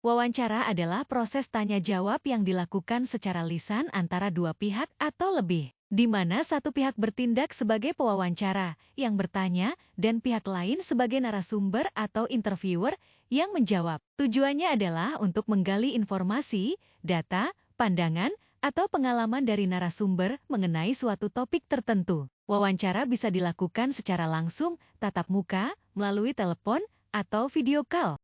Wawancara adalah proses tanya-jawab yang dilakukan secara lisan antara dua pihak atau lebih, di mana satu pihak bertindak sebagai pewawancara yang bertanya dan pihak lain sebagai narasumber atau interviewer yang menjawab. Tujuannya adalah untuk menggali informasi, data, pandangan, atau pengalaman dari narasumber mengenai suatu topik tertentu. Wawancara bisa dilakukan secara langsung, tatap muka, melalui telepon, atau video call.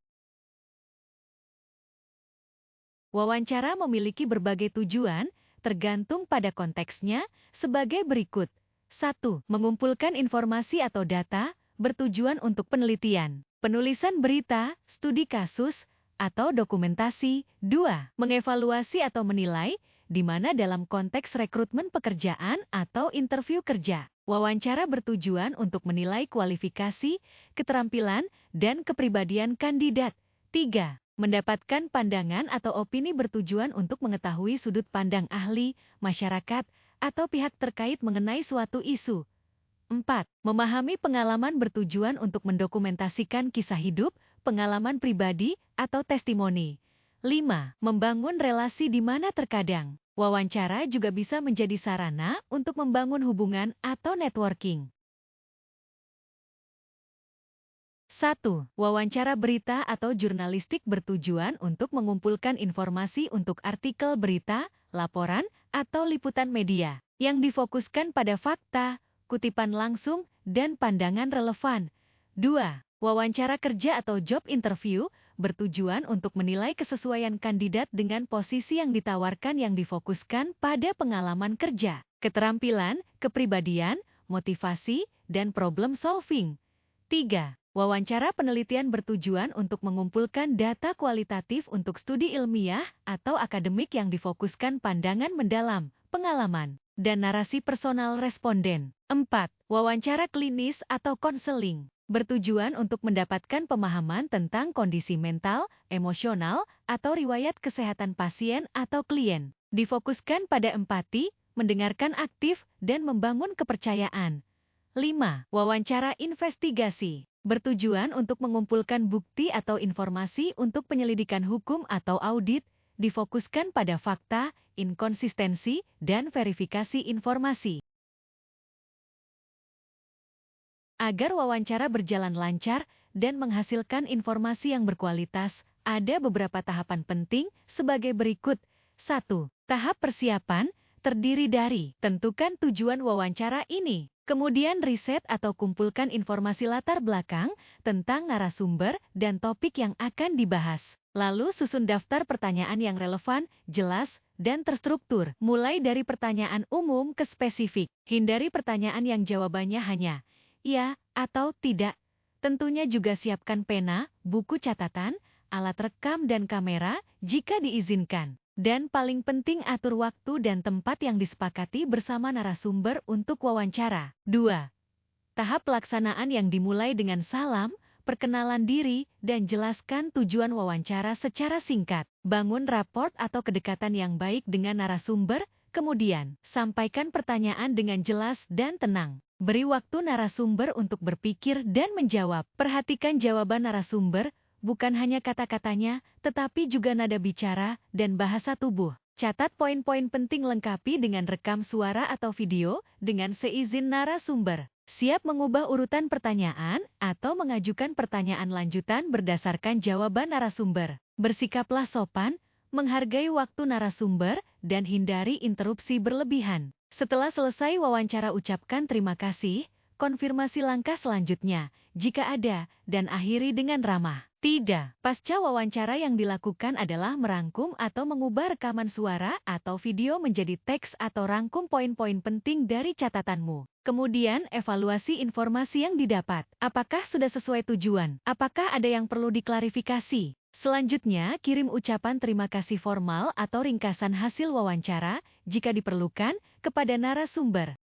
Wawancara memiliki berbagai tujuan, tergantung pada konteksnya, sebagai berikut. 1. Mengumpulkan informasi atau data, bertujuan untuk penelitian, penulisan berita, studi kasus, atau dokumentasi. 2. Mengevaluasi atau menilai, di mana dalam konteks rekrutmen pekerjaan atau interview kerja. Wawancara bertujuan untuk menilai kualifikasi, keterampilan, dan kepribadian kandidat. 3. Mendapatkan pandangan atau opini bertujuan untuk mengetahui sudut pandang ahli, masyarakat, atau pihak terkait mengenai suatu isu. 4. Memahami pengalaman bertujuan untuk mendokumentasikan kisah hidup, pengalaman pribadi, atau testimoni. 5. Membangun relasi di mana terkadang wawancara juga bisa menjadi sarana untuk membangun hubungan atau networking. 1. Wawancara berita atau jurnalistik bertujuan untuk mengumpulkan informasi untuk artikel berita, laporan, atau liputan media, yang difokuskan pada fakta, kutipan langsung, dan pandangan relevan. 2. Wawancara kerja atau job interview bertujuan untuk menilai kesesuaian kandidat dengan posisi yang ditawarkan yang difokuskan pada pengalaman kerja, keterampilan, kepribadian, motivasi, dan problem solving. 3. Wawancara penelitian bertujuan untuk mengumpulkan data kualitatif untuk studi ilmiah atau akademik yang difokuskan pandangan mendalam, pengalaman, dan narasi personal responden. 4. Wawancara klinis atau konseling bertujuan untuk mendapatkan pemahaman tentang kondisi mental, emosional, atau riwayat kesehatan pasien atau klien. Difokuskan pada empati, mendengarkan aktif, dan membangun kepercayaan. 5. Wawancara investigasi bertujuan untuk mengumpulkan bukti atau informasi untuk penyelidikan hukum atau audit, difokuskan pada fakta, inkonsistensi, dan verifikasi informasi. Agar wawancara berjalan lancar dan menghasilkan informasi yang berkualitas, ada beberapa tahapan penting sebagai berikut. 1. Tahap persiapan terdiri dari tentukan tujuan wawancara ini. Kemudian riset atau kumpulkan informasi latar belakang tentang narasumber dan topik yang akan dibahas. Lalu susun daftar pertanyaan yang relevan, jelas, dan terstruktur. Mulai dari pertanyaan umum ke spesifik. Hindari pertanyaan yang jawabannya hanya ya atau tidak. Tentunya juga siapkan pena, buku catatan, alat rekam dan kamera jika diizinkan. Dan paling penting atur waktu dan tempat yang disepakati bersama narasumber untuk wawancara. 2. Tahap pelaksanaan yang dimulai dengan salam, perkenalan diri, dan jelaskan tujuan wawancara secara singkat. Bangun raport atau kedekatan yang baik dengan narasumber, kemudian sampaikan pertanyaan dengan jelas dan tenang. Beri waktu narasumber untuk berpikir dan menjawab. Perhatikan jawaban narasumber, bukan hanya kata-katanya, tetapi juga nada bicara dan bahasa tubuh. Catat poin-poin penting lengkapi dengan rekam suara atau video dengan seizin narasumber. Siap mengubah urutan pertanyaan atau mengajukan pertanyaan lanjutan berdasarkan jawaban narasumber. Bersikaplah sopan, menghargai waktu narasumber, dan hindari interupsi berlebihan. Setelah selesai wawancara ucapkan terima kasih, konfirmasi langkah selanjutnya, jika ada, dan akhiri dengan ramah. Tidak. Pasca wawancara yang dilakukan adalah merangkum atau mengubah rekaman suara atau video menjadi teks atau rangkum poin-poin penting dari catatanmu. Kemudian evaluasi informasi yang didapat. Apakah sudah sesuai tujuan? Apakah ada yang perlu diklarifikasi? Selanjutnya, kirim ucapan terima kasih formal atau ringkasan hasil wawancara, jika diperlukan, kepada narasumber.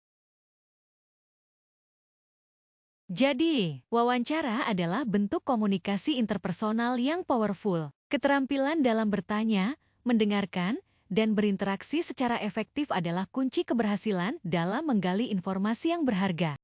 Jadi, wawancara adalah bentuk komunikasi interpersonal yang powerful. Keterampilan dalam bertanya, mendengarkan, dan berinteraksi secara efektif adalah kunci keberhasilan dalam menggali informasi yang berharga.